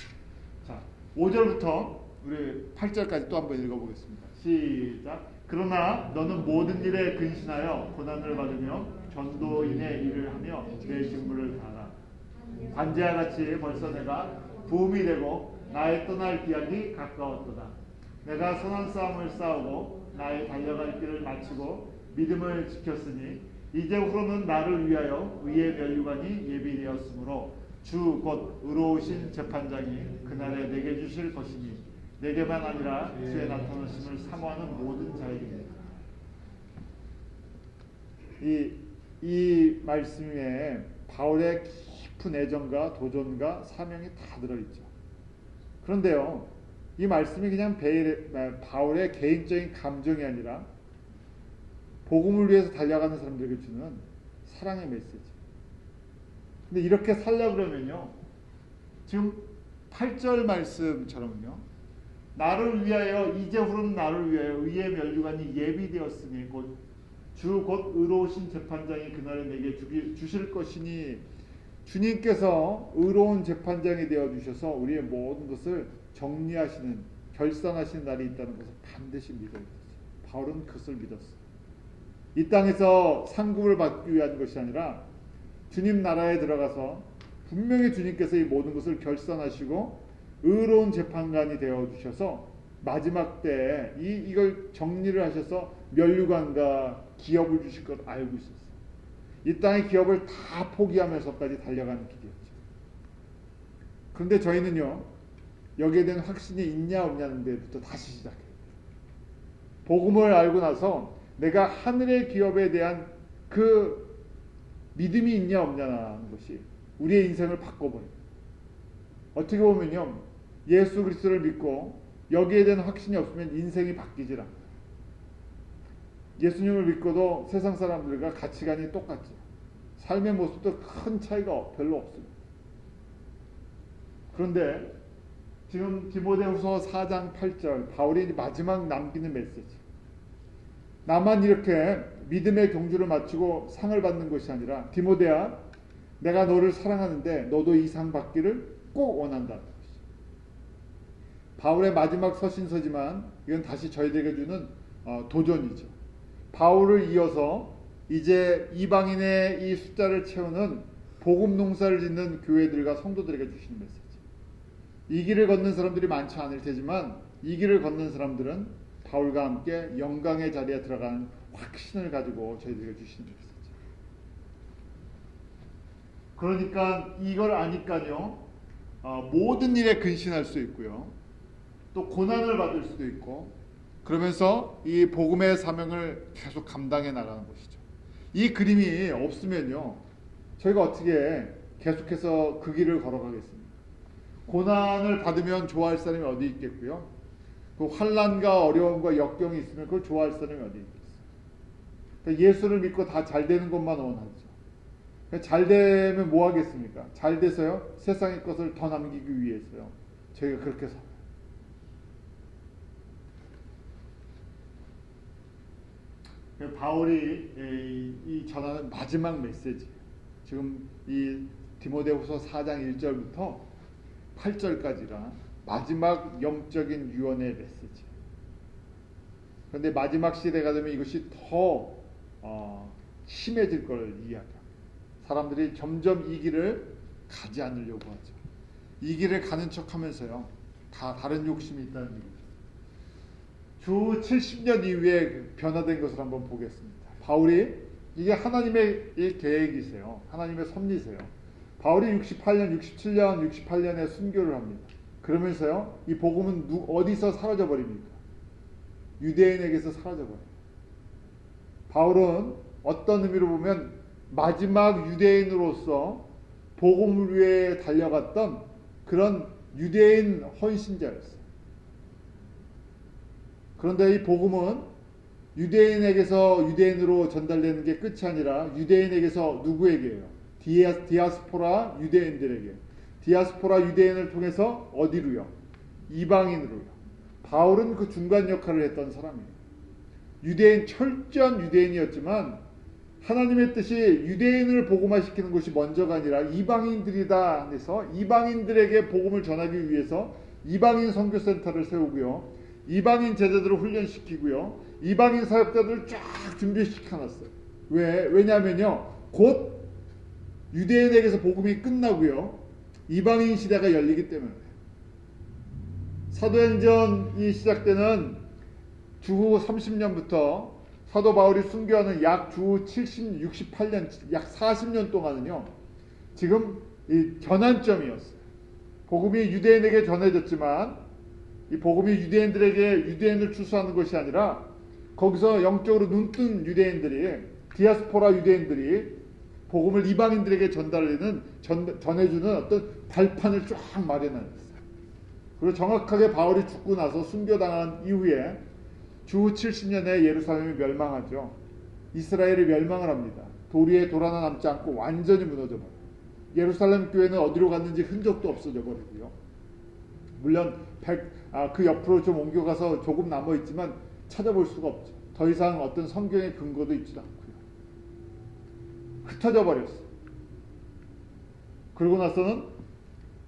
자, 5절부터 우리 8절까지 또 한번 읽어보겠습니다. 시작. 그러나 너는 모든 일에 근신하여 고난을 받으며 전도인의 일을 하며 내 직무를 다하라. 반지와 같이 벌써 내가 부음이 되고 나의 떠날 기약이 가까웠도다. 내가 선한 싸움을 싸우고 나의 달려갈 길을 마치고 믿음을 지켰으니 이제 후로는 나를 위하여 의의 면류관이 예비되었으므로 주 곧 의로우신 재판장이 그날에 내게 주실 것이니 내게만 아니라 주의 나타나심을 사모하는 모든 자에게. 이 말씀에 바울의 깊은 애정과 도전과 사명이 다 들어있죠. 그런데요, 이 말씀이 그냥 바울의 개인적인 감정이 아니라 복음을 위해서 달려가는 사람들에게 주는 사랑의 메시지. 근데 이렇게 살려 그러면요, 지금 8절 말씀처럼요, 나를 위하여 이제 후로는 나를 위하여 의의 면류관이 예비되었으니 곧 주 곧 의로우신 재판장이 그날에 내게 주실 것이니, 주님께서 의로운 재판장이 되어 주셔서 우리의 모든 것을 정리하시는, 결산하시는 날이 있다는 것을 반드시 믿어야 됐어요. 바울은 그것을 믿었어요. 이 땅에서 상급을 받기 위한 것이 아니라 주님 나라에 들어가서 분명히 주님께서 이 모든 것을 결산하시고 의로운 재판관이 되어 주셔서 마지막 때에 이걸 정리를 하셔서 면류관과 기업을 주실 걸 알고 있었어요. 이 땅의 기업을 다 포기하면서까지 달려가는 길이었죠. 그런데 저희는요, 여기에 대한 확신이 있냐 없냐는 데부터 다시 시작해요. 복음을 알고 나서 내가 하늘의 기업에 대한 그 믿음이 있냐 없냐는 것이 우리의 인생을 바꿔버려요. 어떻게 보면요, 예수 그리스도를 믿고 여기에 대한 확신이 없으면 인생이 바뀌질 않아요. 예수님을 믿고도 세상 사람들과 가치관이 똑같죠. 삶의 모습도 큰 차이가 별로 없습니다. 그런데 지금 디모데후서 4장 8절 바울이 마지막 남기는 메시지, 나만 이렇게 믿음의 경주를 마치고 상을 받는 것이 아니라 디모데야, 내가 너를 사랑하는데 너도 이 상 받기를 꼭 원한다. 바울의 마지막 서신서지만 이건 다시 저희들에게 주는 도전이죠. 바울을 이어서 이제 이방인의 이 숫자를 채우는 복음 농사를 짓는 교회들과 성도들에게 주시는 메시지. 이 길을 걷는 사람들이 많지 않을 테지만 이 길을 걷는 사람들은 바울과 함께 영광의 자리에 들어가는 확신을 가지고 저희들에게 주시는 메시지. 그러니까 이걸 아니까요, 모든 일에 근신할 수 있고요, 또 고난을 받을 수도 있고, 그러면서 이 복음의 사명을 계속 감당해 나가는 것이죠. 이 그림이 없으면요, 저희가 어떻게 계속해서 그 길을 걸어가겠습니까? 고난을 받으면 좋아할 사람이 어디 있겠고요, 그 환난과 어려움과 역경이 있으면 그걸 좋아할 사람이 어디 있겠어요. 그러니까 예수를 믿고 다 잘 되는 것만 원하죠. 그러니까 잘 되면 뭐 하겠습니까? 잘 돼서요, 세상의 것을 더 남기기 위해서요, 저희가 그렇게 살아요. 바울이 이 전하는 마지막 메시지, 지금 이 디모데후서 4장 1절부터 8절까지가 마지막 영적인 유언의 메시지. 그런데 마지막 시대가 되면 이것이 더 심해질 걸 이야기합니다. 사람들이 점점 이 길을 가지 않으려고 하죠. 이 길을 가는 척하면서요, 다 다른 욕심이 있다는 얘기죠. 주 70년 이후에 변화된 것을 한번 보겠습니다. 바울이, 이게 하나님의 계획이세요. 하나님의 섭리세요. 바울이 68년, 68년에 순교를 합니다. 그러면서요, 이 복음은 어디서 사라져 버립니까? 유대인에게서 사라져 버려요. 바울은 어떤 의미로 보면 마지막 유대인으로서 복음을 위해 달려갔던 그런 유대인 헌신자였어요. 그런데 이 복음은 유대인에게서 유대인으로 전달되는 게 끝이 아니라 유대인에게서 누구에게요? 디아스포라 유대인들에게. 디아스포라 유대인을 통해서 어디로요? 이방인으로요. 바울은 그 중간 역할을 했던 사람이에요. 유대인, 철저한 유대인이었지만 하나님의 뜻이 유대인을 복음화시키는 것이 먼저가 아니라 이방인들이다 해서 이방인들에게 복음을 전하기 위해서 이방인 선교센터를 세우고요, 이방인 제자들을 훈련시키고요, 이방인 사역자들을 쫙 준비시켜놨어요. 왜냐하면요, 곧 유대인에게서 복음이 끝나고요, 이방인 시대가 열리기 때문에. 사도행전이 시작되는 주후 30년부터 사도 바울이 순교하는 약 주후 68년, 약 40년 동안은요, 지금 이 전환점이었어요. 복음이 유대인에게 전해졌지만 이 복음이 유대인을 추수하는 것이 아니라 거기서 영적으로 눈뜬 유대인들이, 디아스포라 유대인들이 복음을 이방인들에게 전해주는 어떤 발판을 쫙 마련했어요. 그리고 정확하게 바울이 죽고 나서 순교당한 이후에 주 70년에 예루살렘이 멸망하죠. 이스라엘이 멸망을 합니다. 돌 위에 돌 하나 남지 않고 완전히 무너져 버려요. 예루살렘 교회는 어디로 갔는지 흔적도 없어져 버리고요. 물론 그 옆으로 좀 옮겨가서 조금 남아 있지만 찾아볼 수가 없죠. 더 이상 어떤 성경의 근거도 있지도 않고요. 흩어져 버렸어요. 그러고 나서는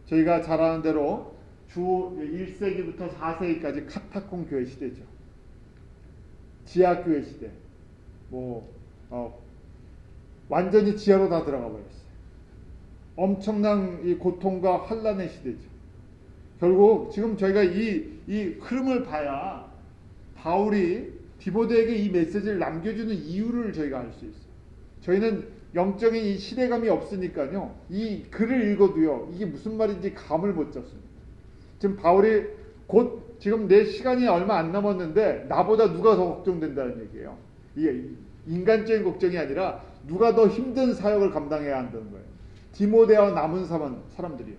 저희가 잘 아는 대로 주 1세기부터 4세기까지 카타콤 교회 시대죠. 지하 교회 시대. 완전히 지하로 다 들어가 버렸어요. 엄청난 이 고통과 환란의 시대죠. 결국 지금 저희가 이 흐름을 봐야 바울이 디모데에게 이 메시지를 남겨주는 이유를 저희가 알 수 있어요. 저희는 영적인 이 시대감이 없으니까요. 이 글을 읽어도요. 이게 무슨 말인지 감을 못 잡습니다. 지금 바울이 곧 지금 내 시간이 얼마 안 남았는데 나보다 누가 더 걱정된다는 얘기예요. 이게 인간적인 걱정이 아니라 누가 더 힘든 사역을 감당해야 한다는 거예요. 디모데와 남은 사람들이요.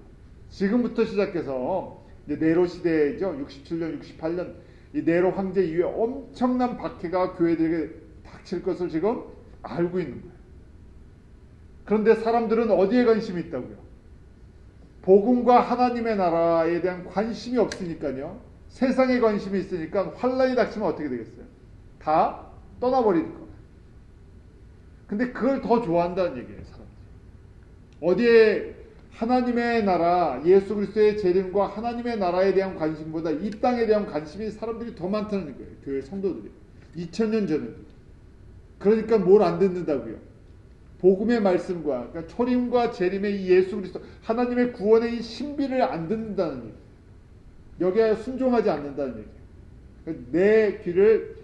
지금부터 시작해서 네로 시대죠. 67년, 68년 이 네로 황제 이후에 엄청난 박해가 교회들에게 닥칠 것을 지금 알고 있는 거예요. 그런데 사람들은 어디에 관심이 있다고요? 복음과 하나님의 나라에 대한 관심이 없으니까요. 세상에 관심이 있으니까 환란이 닥치면 어떻게 되겠어요? 다 떠나버릴 거예요. 근데 그걸 더 좋아한다는 얘기예요. 사람들이. 어디에 하나님의 나라, 예수 그리스도의 재림과 하나님의 나라에 대한 관심보다 이 땅에 대한 관심이 사람들이 더 많다는 거예요. 교회 성도들이. 2000년 전에. 그러니까 뭘 안 듣는다고요? 복음의 말씀과 그러니까 초림과 재림의 이 예수 그리스도 하나님의 구원의 이 신비를 안 듣는다는 얘기예요. 여기에 순종하지 않는다는 얘기예요. 그러니까 내 귀를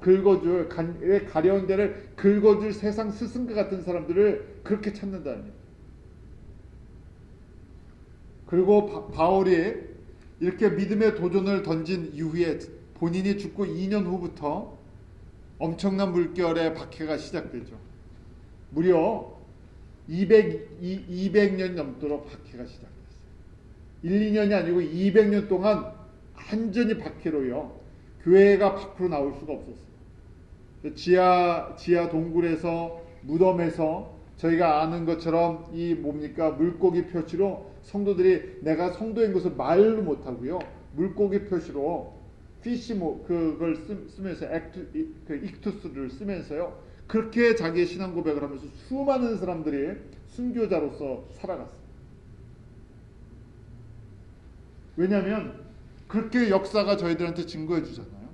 긁어줄 내 가려운 데를 긁어줄 세상 스승과 같은 사람들을 그렇게 찾는다는 얘기예요. 그리고 바울이 이렇게 믿음의 도전을 던진 이후에 본인이 죽고 2년 후부터 엄청난 물결의 박해가 시작되죠. 무려 200년 넘도록 박해가 시작됐어요. 1, 2년이 아니고 200년 동안 완전히 박해로요. 교회가 밖으로 나올 수가 없었어요. 지하 동굴에서 무덤에서 저희가 아는 것처럼 이 물고기 표시로 성도들이 내가 성도인 것을 말로 못하고요. 물고기 표시로 그걸 쓰면서 익투스를 쓰면서요. 그렇게 자기의 신앙 고백을 하면서 수많은 사람들이 순교자로서 살아갔어요. 왜냐하면 그렇게 역사가 저희들한테 증거해 주잖아요.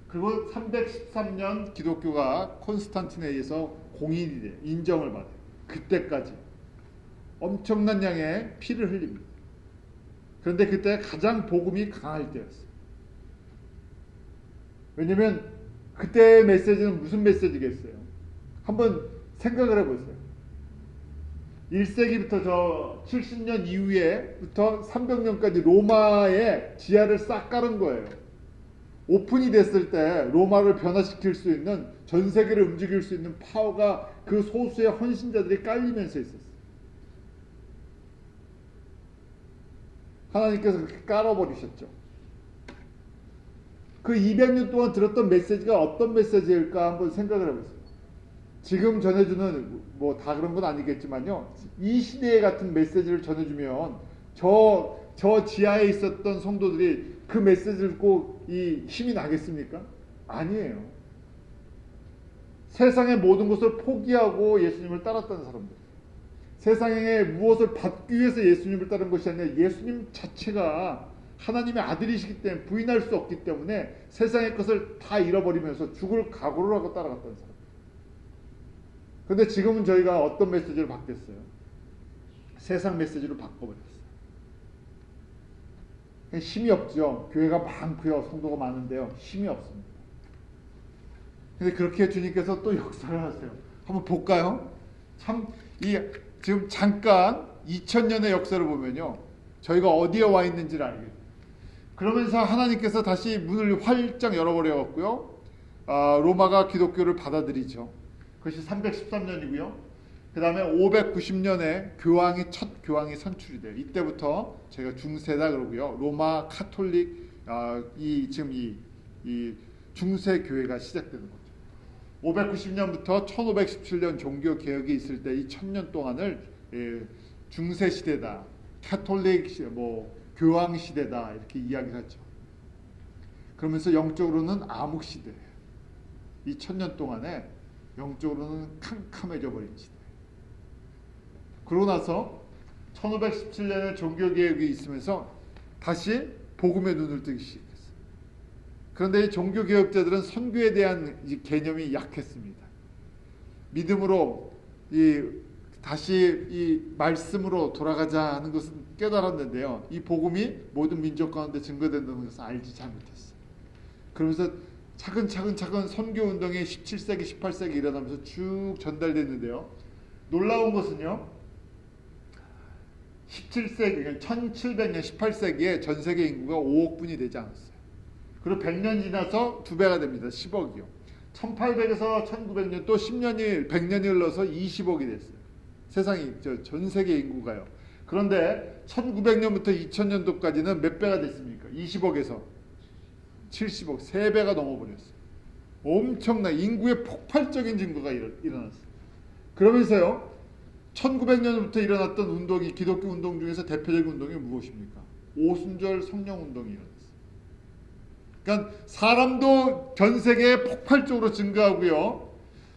그리고 313년 기독교가 콘스탄틴에 의해서 공인이 돼요. 인정을 받아요. 그때까지 엄청난 양의 피를 흘립니다. 그런데 그때 가장 복음이 강할 때였어요. 왜냐하면 그때의 메시지는 무슨 메시지겠어요? 한번 생각을 해보세요. 1세기부터 저 70년 이후에부터 300년까지 로마의 지하를 싹 깔은 거예요. 오픈이 됐을 때 로마를 변화시킬 수 있는, 전 세계를 움직일 수 있는 파워가 그 소수의 헌신자들이 깔리면서 있었어요. 하나님께서 그렇게 깔아버리셨죠. 그 200년 동안 들었던 메시지가 어떤 메시지일까 한번 생각을 해보세요. 지금 전해주는 다 그런 건 아니겠지만요. 이 시대에 같은 메시지를 전해주면 저 지하에 있었던 성도들이 그 메시지를 듣고 이 힘이 나겠습니까? 아니에요. 세상의 모든 것을 포기하고 예수님을 따랐다는 사람들. 세상에 무엇을 받기 위해서 예수님을 따른 것이 아니라 예수님 자체가 하나님의 아들이시기 때문에 부인할 수 없기 때문에 세상의 것을 다 잃어버리면서 죽을 각오를 하고 따라갔다는 사람. 그런데 지금은 저희가 어떤 메시지를 받겠어요? 세상 메시지로 바꿔버렸어요. 힘이 없죠. 교회가 많고요. 성도가 많은데요. 힘이 없습니다. 근데 그렇게 주님께서 또 역사를 하세요. 한번 볼까요? 지금 잠깐 2000년의 역사를 보면요. 저희가 어디에 와 있는지를 알게 돼요. 그러면서 하나님께서 다시 문을 활짝 열어버려갖고요. 로마가 기독교를 받아들이죠. 그것이 313년이고요. 그 다음에 590년에 첫 교황이 선출이 돼요. 이때부터 저희가 중세다 그러고요. 로마 카톨릭 지금 이 중세 교회가 시작되는 거죠. 590년부터 1517년 종교 개혁이 있을 때 이 1000년 동안을 중세 시대다, 캐톨릭 시대, 뭐 교황 시대다 이렇게 이야기하죠. 그러면서 영적으로는 암흑 시대예요. 이 1000년 동안에 영적으로는 캄캄해져 버린 시대. 그러고 나서 1517년에 종교개혁이 있으면서 다시 복음에 눈을 뜨기 시작했어요. 그런데 이 종교개혁자들은 선교에 대한 이 개념이 약했습니다. 믿음으로 다시 이 말씀으로 돌아가자 하는 것은 깨달았는데요. 이 복음이 모든 민족 가운데 증거된다는 것을 알지 잘 못했어요. 그러면서 차근차근 선교운동이 17세기, 18세기 일어나면서 쭉 전달됐는데요. 놀라운 것은요. 17세기, 1700년, 18세기에 전 세계 인구가 5억 분이 되지 않았어요. 그리고 100년 지나서 2배가 됩니다. 10억이요. 1800에서 1900년 또 10년이 100년이 흘러서 20억이 됐어요. 세상이 전 세계 인구가요. 그런데 1900년부터 2000년도까지는 몇 배가 됐습니까? 20억에서 70억, 3배가 넘어버렸어요. 엄청난 인구의 폭발적인 증거가 일어났어요. 그러면서요, 1900년부터 일어났던 운동이, 기독교 운동 중에서 대표적인 운동이 무엇입니까? 오순절 성령 운동이 일어났어요. 그러니까 사람도 전 세계에 폭발적으로 증가하고요.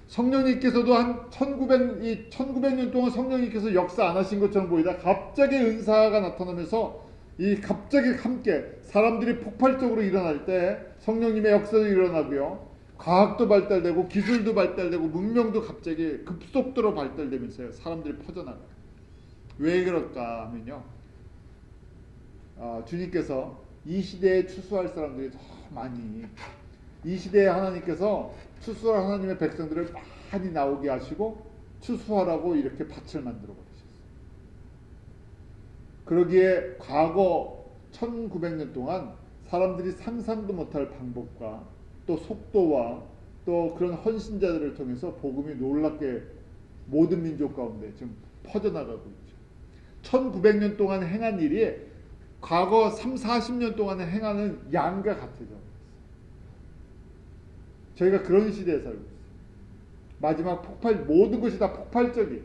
성령님께서도 한 1900년 동안 성령님께서 역사 안 하신 것처럼 보이다 갑자기 은사가 나타나면서 갑자기 함께 사람들이 폭발적으로 일어날 때 성령님의 역사도 일어나고요. 과학도 발달되고 기술도 발달되고 문명도 갑자기 급속도로 발달되면서요. 사람들이 퍼져나가요. 왜 그럴까 하면요. 주님께서 이 시대에 추수할 사람들이 더 많이, 이 시대에 하나님께서 추수할 하나님의 백성들을 많이 나오게 하시고 추수하라고 이렇게 밭을 만들어 버리셨어요. 그러기에 과거 1900년 동안 사람들이 상상도 못할 방법과 또 속도와 또 그런 헌신자들을 통해서 복음이 놀랍게 모든 민족 가운데 지금 퍼져나가고 있죠. 1900년 동안 행한 일이 과거 40년 동안에 행하는 양과 같아져 있어요. 저희가 그런 시대에 살고 있어요. 마지막 모든 것이 다 폭발적이에요.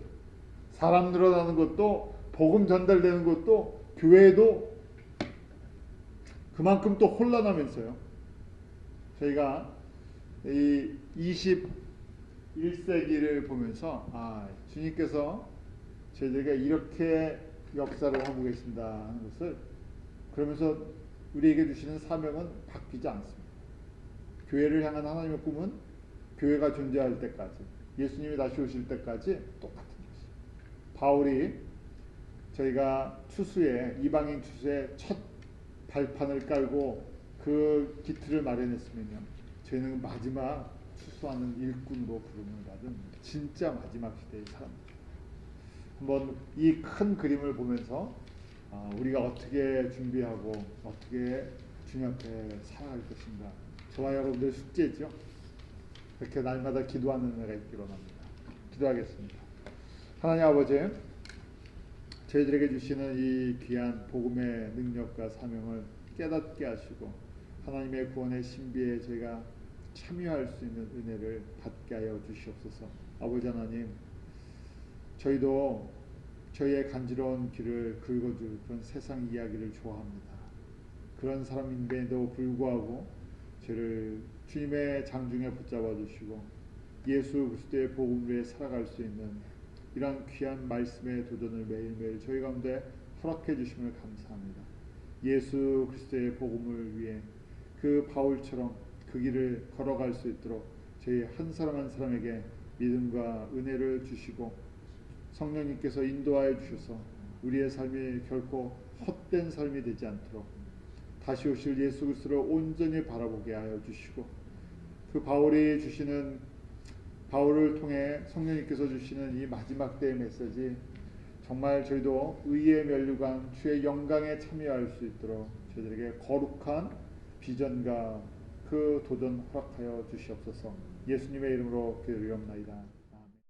사람 늘어나는 것도, 복음 전달되는 것도, 교회도 그만큼 또 혼란하면서요. 저희가 이 21세기를 보면서 주님께서 저희들에게 이렇게 역사를 하고 계신다 하는 것을, 그러면서 우리에게 주시는 사명은 바뀌지 않습니다. 교회를 향한 하나님의 꿈은 교회가 존재할 때까지, 예수님이 다시 오실 때까지 똑같은 것이죠. 바울이 저희가 이방인 추수에 첫 발판을 깔고 그 기틀을 마련했으면요, 저희는 마지막 추수하는 일꾼으로 부름을 받은 진짜 마지막 시대의 사람들. 한번 이 큰 그림을 보면서 우리가 어떻게 준비하고 어떻게 주님 앞에 살아갈 것인가, 저와 여러분들 숙제죠. 그렇게 날마다 기도하는 은혜가 있기로 합니다. 기도하겠습니다. 하나님 아버지, 저희들에게 주시는 이 귀한 복음의 능력과 사명을 깨닫게 하시고 하나님의 구원의 신비에 저희가 참여할 수 있는 은혜를 받게 하여 주시옵소서. 아버지 하나님, 저희도 저희의 간지러운 길을 긁어줄 그런 세상 이야기를 좋아합니다. 그런 사람인데도 불구하고 저를 주님의 장중에 붙잡아 주시고 예수 그리스도의 복음을 위해 살아갈 수 있는 이러한 귀한 말씀의 도전을 매일매일 저희 가운데 허락해 주심을 감사합니다. 예수 그리스도의 복음을 위해 그 바울처럼 그 길을 걸어갈 수 있도록 저희 한 사람 한 사람에게 믿음과 은혜를 주시고 성령님께서 인도하여 주셔서 우리의 삶이 결코 헛된 삶이 되지 않도록 다시 오실 예수 그리스도를 온전히 바라보게 하여 주시고, 그 바울을 통해 성령님께서 주시는 이 마지막 때의 메시지, 정말 저희도 의의 면류관 주의 영광에 참여할 수 있도록 저희들에게 거룩한 비전과 그 도전 허락하여 주시옵소서. 예수님의 이름으로 기도드리옵나이다.